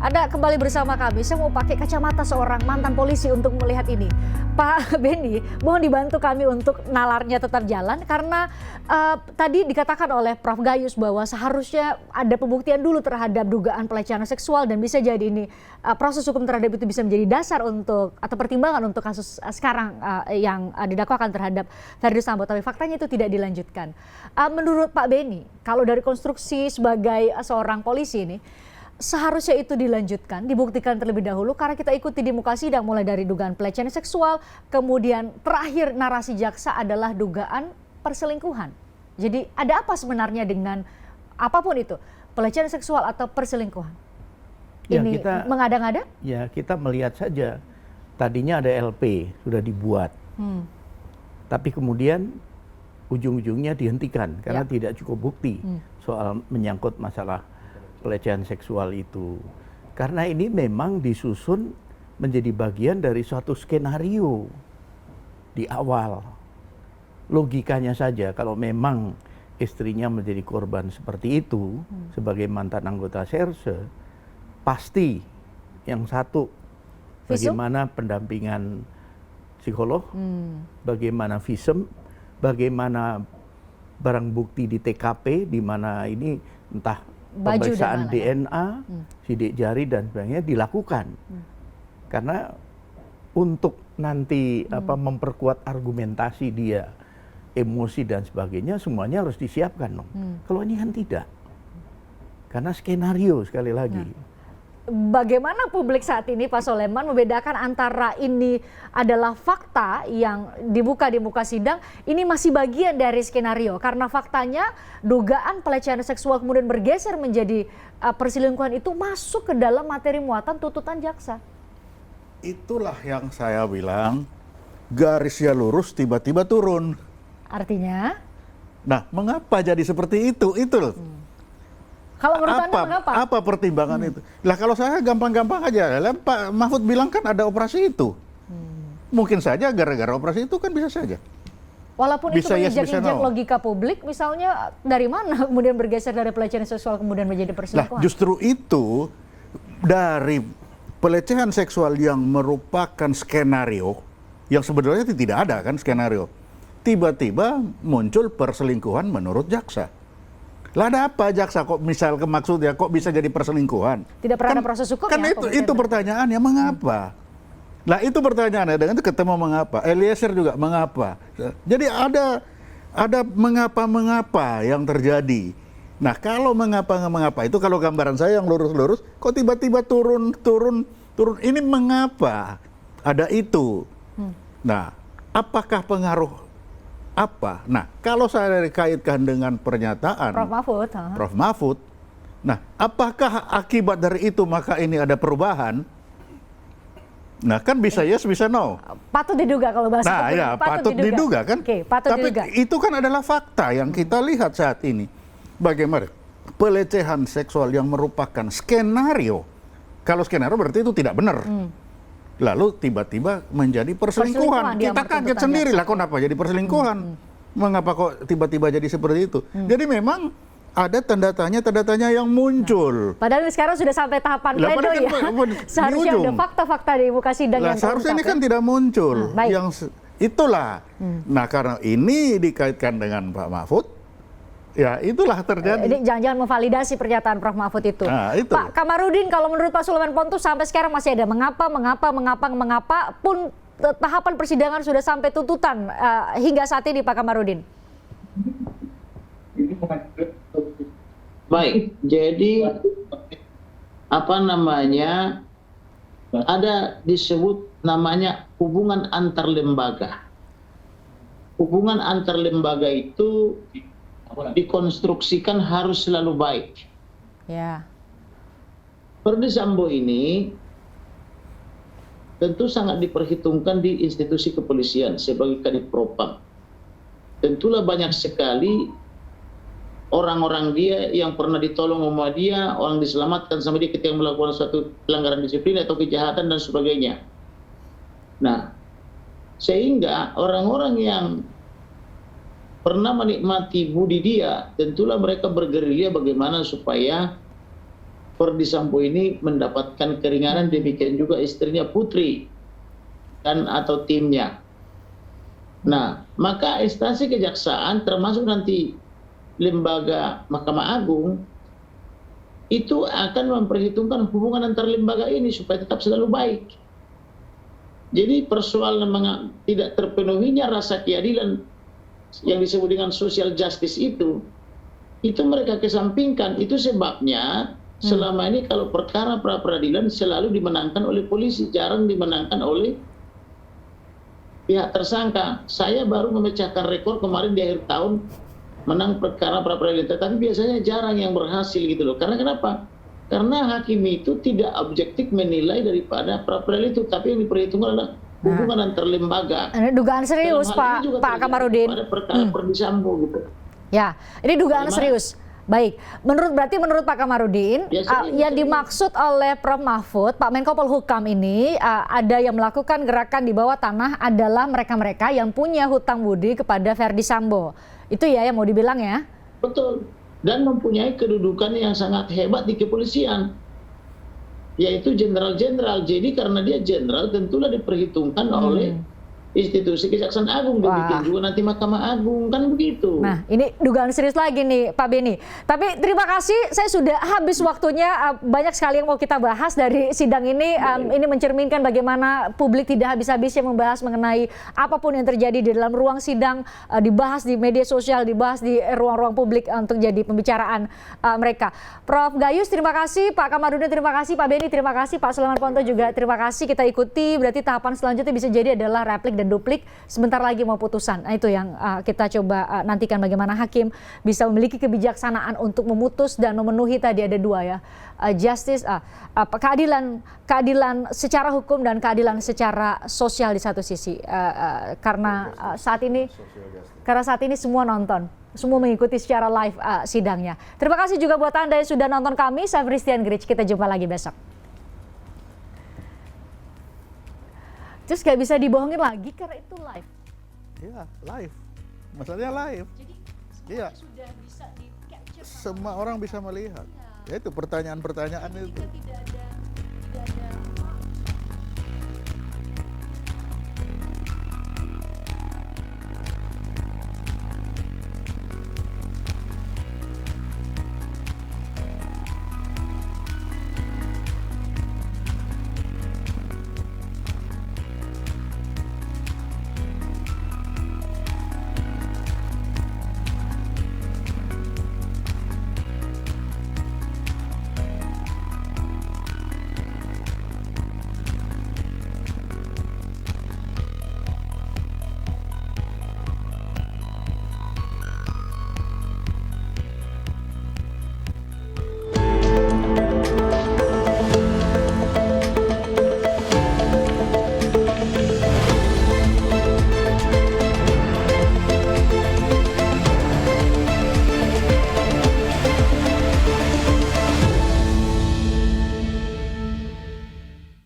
Anda kembali bersama kami. Saya mau pakai kacamata seorang mantan polisi untuk melihat ini. Pak Benny, mohon dibantu kami untuk nalarnya tetap jalan karena tadi dikatakan oleh Prof. Gayus bahwa seharusnya ada pembuktian dulu terhadap dugaan pelecehan seksual dan bisa jadi ini proses hukum terhadap itu bisa menjadi dasar untuk atau pertimbangan untuk kasus sekarang yang didakwakan terhadap Ferdy Sambo. Tapi faktanya itu tidak dilanjutkan. Menurut Pak Benny, kalau dari konstruksi sebagai seorang polisi ini, seharusnya itu dilanjutkan, dibuktikan terlebih dahulu karena kita ikuti di muka sidang mulai dari dugaan pelecehan seksual, kemudian terakhir narasi jaksa adalah dugaan perselingkuhan. Jadi ada apa sebenarnya dengan apapun itu, pelecehan seksual atau perselingkuhan? Ya, ini mengada-ngada? Ya, kita melihat saja. Tadinya ada LP sudah dibuat, tapi kemudian ujung-ujungnya dihentikan karena tidak cukup bukti soal menyangkut masalah pelecehan seksual itu. Karena ini memang disusun menjadi bagian dari suatu skenario di awal. Logikanya saja kalau memang istrinya menjadi korban seperti itu sebagai mantan anggota Serse, pasti yang satu bagaimana pendampingan psikolog, bagaimana visum, bagaimana barang bukti di TKP di mana ini entah pemeriksaan DNA, sidik jari dan sebagainya dilakukan. Karena untuk nanti memperkuat argumentasi dia, emosi dan sebagainya semuanya harus disiapkan dong. Kalau ini kan tidak. Karena skenario sekali lagi. Bagaimana publik saat ini Pak Soleman membedakan antara ini adalah fakta yang dibuka di muka sidang, ini masih bagian dari skenario karena faktanya dugaan pelecehan seksual kemudian bergeser menjadi perselingkuhan itu masuk ke dalam materi muatan tuntutan jaksa. Itulah yang saya bilang garisnya lurus tiba-tiba turun. Artinya? Nah, mengapa jadi seperti itu? Itu loh. Kalau menurut Anda mengapa? Apa pertimbangan itu? Lah kalau saya gampang-gampang aja. Lah, Pak Mahfud bilang kan ada operasi itu. Mungkin saja gara-gara operasi itu kan bisa saja. Walaupun bisa itu menginjak-injak logika publik, misalnya dari mana kemudian bergeser dari pelecehan seksual kemudian menjadi perselingkuhan? Nah, justru itu dari pelecehan seksual yang merupakan skenario yang sebenarnya tidak ada kan skenario. Tiba-tiba muncul perselingkuhan menurut jaksa. Lah ada apa jaksa kok misal maksudnya kok bisa jadi perselingkuhan? Tidak pernah ada proses hukum kan ya? Itu pertanyaannya mengapa? Lah itu pertanyaannya dengan itu ketemu mengapa? Eliezer juga mengapa? Jadi ada mengapa yang terjadi. Nah kalau mengapa itu kalau gambaran saya yang lurus-lurus kok tiba-tiba turun ini mengapa? Ada itu. Nah apakah pengaruh apa? Nah, kalau saya kaitkan dengan pernyataan Prof. Mahfud, nah, apakah akibat dari itu maka ini ada perubahan? Nah, kan bisa yes, bisa no. Patut diduga kalau bahasa nah, ya, patut diduga kan? Tapi itu kan adalah fakta yang kita lihat saat ini. Bagaimana pelecehan seksual yang merupakan skenario. Kalau skenario berarti itu tidak benar. Lalu tiba-tiba menjadi perselingkuhan. Kita kaget sendiri lah, kok kenapa jadi perselingkuhan? Mengapa kok tiba-tiba jadi seperti itu? Jadi memang ada tanda tanya yang muncul. Padahal sekarang sudah sampai tahapan pledoi ya. Seharusnya ada fakta-fakta di muka sidang yang seharusnya ini kan tidak muncul. Itulah. Nah karena ini dikaitkan dengan Pak Mahfud, ya itulah terjadi. Ini jangan-jangan memvalidasi pernyataan Prof. Mahfud itu. Nah, itu. Pak Kamarudin, kalau menurut Pak Sulaiman Pontus sampai sekarang masih ada mengapa pun tahapan persidangan sudah sampai tuntutan hingga saat ini Pak Kamarudin. Baik, jadi ada disebut namanya hubungan antar lembaga. Hubungan antar lembaga itu dikonstruksikan harus selalu baik. Ya. Ferdy Sambo ini tentu sangat diperhitungkan di institusi kepolisian sebagai kadif propam. Tentulah banyak sekali orang-orang dia yang pernah ditolong sama dia, orang diselamatkan sama dia ketika melakukan suatu pelanggaran disiplin atau kejahatan dan sebagainya. Nah, sehingga orang-orang yang pernah menikmati budi dia, tentulah mereka bergerilya bagaimana supaya Ferdi Sambo ini mendapatkan keringanan, demikian juga istrinya Putri dan atau timnya. Nah, maka instansi kejaksaan termasuk nanti lembaga Mahkamah Agung itu akan memperhitungkan hubungan antar lembaga ini supaya tetap selalu baik. Jadi persoalan tidak terpenuhinya rasa keadilan yang disebut dengan social justice itu mereka kesampingkan. Itu sebabnya selama ini kalau perkara pra peradilan selalu dimenangkan oleh polisi, jarang dimenangkan oleh pihak tersangka. Saya baru memecahkan rekor kemarin di akhir tahun menang perkara pra peradilan, tetapi biasanya jarang yang berhasil gitu loh. Karena kenapa? Karena hakim itu tidak objektif menilai daripada pra peradilan itu, tapi yang diperhitungkan adalah hubungan antar lembaga. Ini dugaan serius, Pak Kamarudin. Pada perkara Ferdi Sambo gitu. Ya, ini dugaan serius. Baik, berarti menurut Pak Kamarudin, yang dimaksud oleh Prof. Mahfud, Pak Menko Polhukam ini ada yang melakukan gerakan di bawah tanah adalah mereka-mereka yang punya hutang budi kepada Ferdi Sambo. Itu ya yang mau dibilang ya? Betul, dan mempunyai kedudukan yang sangat hebat di kepolisian, yaitu jenderal-jenderal. Jadi karena dia jenderal, tentulah diperhitungkan oleh institusi Kejaksaan Agung, demikian juga nanti Mahkamah Agung, kan begitu. Nah, ini dugaan serius lagi nih Pak Beni. Tapi terima kasih, saya sudah habis waktunya. Banyak sekali yang mau kita bahas dari sidang ini. Ini mencerminkan bagaimana publik tidak habis-habisnya membahas mengenai apapun yang terjadi di dalam ruang sidang, dibahas di media sosial, dibahas di ruang-ruang publik untuk jadi pembicaraan mereka. Prof. Gayus, terima kasih. Pak Kamarudin, terima kasih. Pak Beni, terima kasih. Pak Sulaiman Ponto juga terima kasih. Kita ikuti, berarti tahapan selanjutnya bisa jadi adalah replik dan duplik, sebentar lagi mau putusan. Nah, itu yang kita coba nantikan bagaimana hakim bisa memiliki kebijaksanaan untuk memutus dan memenuhi tadi ada dua ya, justice, keadilan secara hukum dan keadilan secara sosial di satu sisi. Karena saat ini semua nonton, semua mengikuti secara live sidangnya. Terima kasih juga buat Anda yang sudah nonton kami. Saya Christian Grich, kita jumpa lagi besok. Terus gak bisa dibohongin lagi karena itu live. Iya, live. Masalahnya live. Jadi iya, sudah bisa di capture. Semua orang bisa melihat. Ya itu pertanyaan-pertanyaan itu. Tidak ada